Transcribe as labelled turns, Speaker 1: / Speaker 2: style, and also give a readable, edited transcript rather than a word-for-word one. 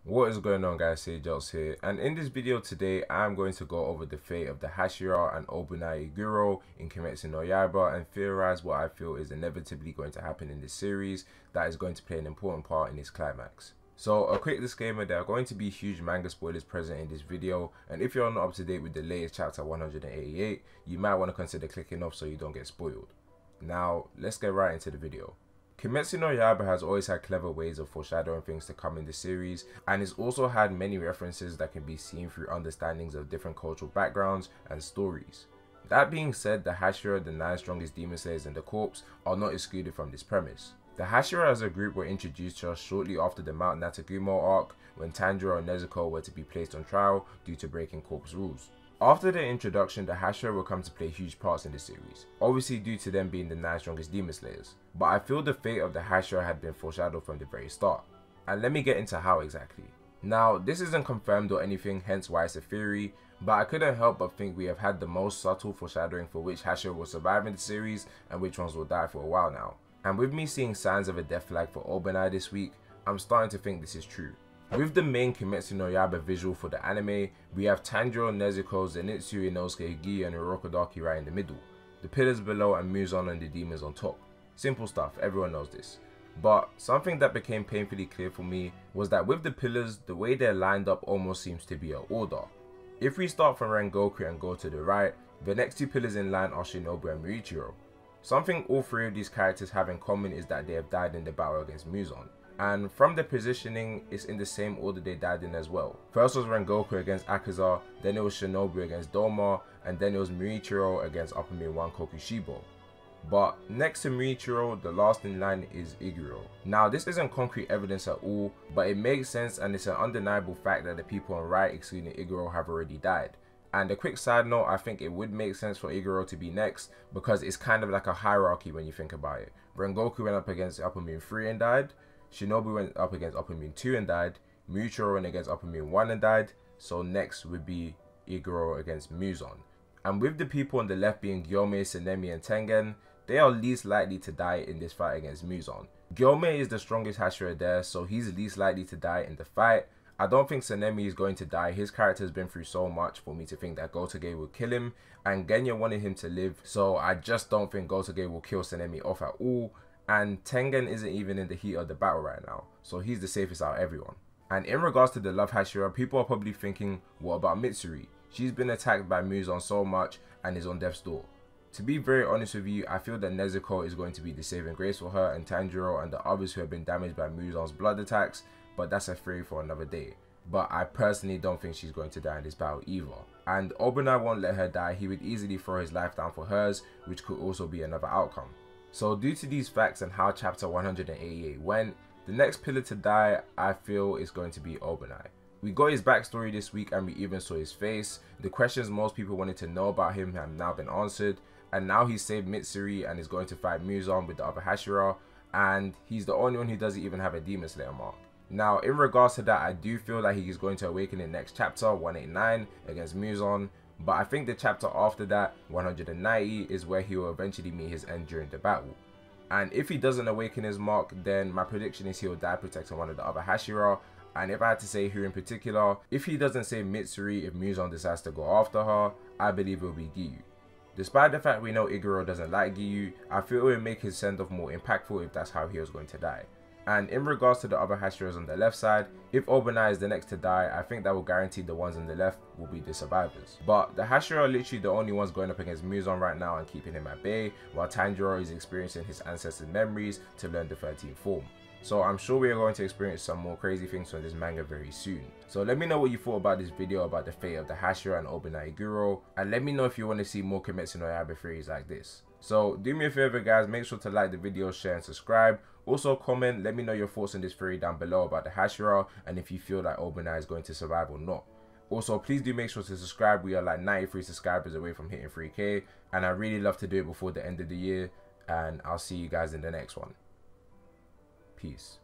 Speaker 1: What is going on, guys? SageArtz here, and in this video today I'm going to go over the fate of the Hashira and Obanai Iguros in Kimetsu no Yaiba and theorize what I feel is inevitably going to happen in this series that is going to play an important part in its climax. So a quick disclaimer, there are going to be huge manga spoilers present in this video, and if you're not up to date with the latest chapter 188, you might want to consider clicking off so you don't get spoiled. Now let's get right into the video. Kimetsu no Yaiba has always had clever ways of foreshadowing things to come in the series, and it's also had many references that can be seen through understandings of different cultural backgrounds and stories. That being said, the Hashira, the 9 strongest demon slayers in the corps, are not excluded from this premise. The Hashira as a group were introduced to us shortly after the Mount Natagumo arc, when Tanjiro and Nezuko were to be placed on trial due to breaking corps rules. After their introduction, the Hashira will come to play huge parts in the series, obviously due to them being the 9 strongest demon slayers, but I feel the fate of the Hashira had been foreshadowed from the very start, and let me get into how exactly. Now, this isn't confirmed or anything, hence why it's a theory, but I couldn't help but think we have had the most subtle foreshadowing for which Hashira will survive in the series and which ones will die for a while now. And with me seeing signs of a death flag for Obanai this week, I'm starting to think this is true. With the main Kimetsu no Yaiba visual for the anime, we have Tanjiro, Nezuko, Zenitsu, Inosuke, Higi and Urokodaki right in the middle, the pillars below and Muzan and the demons on top. Simple stuff, everyone knows this. But something that became painfully clear for me was that with the pillars, the way they're lined up almost seems to be an order. If we start from Rengoku and go to the right, the next 2 pillars in line are Shinobu and Muichiro. Something all 3 of these characters have in common is that they have died in the battle against Muzan. And from the positioning, it's in the same order they died in as well. First was Rengoku against Akaza, then it was Shinobu against Doma, and then it was Muichiro against Upper Min 1 Kokushibo. But next to Muichiro, the last in line is Iguro. Now this isn't concrete evidence at all, but it makes sense and it's an undeniable fact that the people on right, excluding Iguro, have already died. And a quick side note, I think it would make sense for Iguro to be next because it's kind of like a hierarchy when you think about it. Rengoku went up against Upper Min 3 and died. Shinobu went up against Upper Min 2 and died. Muichiro went against Upper Min 1 and died. So next would be Iguro against Muzan. And with the people on the left being Gyome, Sanemi and Tengen, they are least likely to die in this fight against Muzan. Gyome is the strongest Hashira there, so he's least likely to die in the fight. I don't think Sanemi is going to die. His character has been through so much for me to think that Gotoge will kill him, and Genya wanted him to live, so I just don't think Gotoge will kill Sanemi off at all. And Tengen isn't even in the heat of the battle right now, so he's the safest out of everyone. And in regards to the Love Hashira, people are probably thinking, what about Mitsuri? She's been attacked by Muzan so much and is on death's door. To be very honest with you, I feel that Nezuko is going to be the saving grace for her and Tanjiro and the others who have been damaged by Muzan's blood attacks, but that's a theory for another day. But I personally don't think she's going to die in this battle either. And Obanai won't let her die. He would easily throw his life down for hers, which could also be another outcome. So due to these facts and how chapter 188 went, the next pillar to die I feel is going to be Obanai. We got his backstory this week and we even saw his face. The questions most people wanted to know about him have now been answered, and now he's saved Mitsuri and is going to fight Muzan with the other Hashira, and he's the only one who doesn't even have a Demon Slayer mark. Now in regards to that, I do feel like he is going to awaken in next chapter 189 against Muzan, but I think the chapter after that, 190, is where he will eventually meet his end during the battle. And if he doesn't awaken his mark, then my prediction is he will die protecting one of the other Hashira. And if I had to say who in particular, if he doesn't save Mitsuri, if Muzan decides to go after her, I believe it will be Giyu. Despite the fact we know Iguro doesn't like Giyu, I feel it would make his send-off more impactful if that's how he was going to die. And in regards to the other Hashiras on the left side, if Obanai is the next to die, I think that will guarantee the ones on the left will be the survivors. But the Hashira are literally the only ones going up against Muzan right now and keeping him at bay, while Tanjiro is experiencing his ancestors' memories to learn the 13th form. So I'm sure we are going to experience some more crazy things from this manga very soon. So let me know what you thought about this video about the fate of the Hashira and Obanai Iguros, and let me know if you want to see more Kimetsu no Yaiba theories like this. So do me a favor guys, make sure to like the video, share and subscribe. Also comment, let me know your thoughts on this theory down below about the Hashira and if you feel like Obanai is going to survive or not. Also please do make sure to subscribe. We are like 93 subscribers away from hitting 3k, and I really love to do it before the end of the year, and I'll see you guys in the next one. Peace.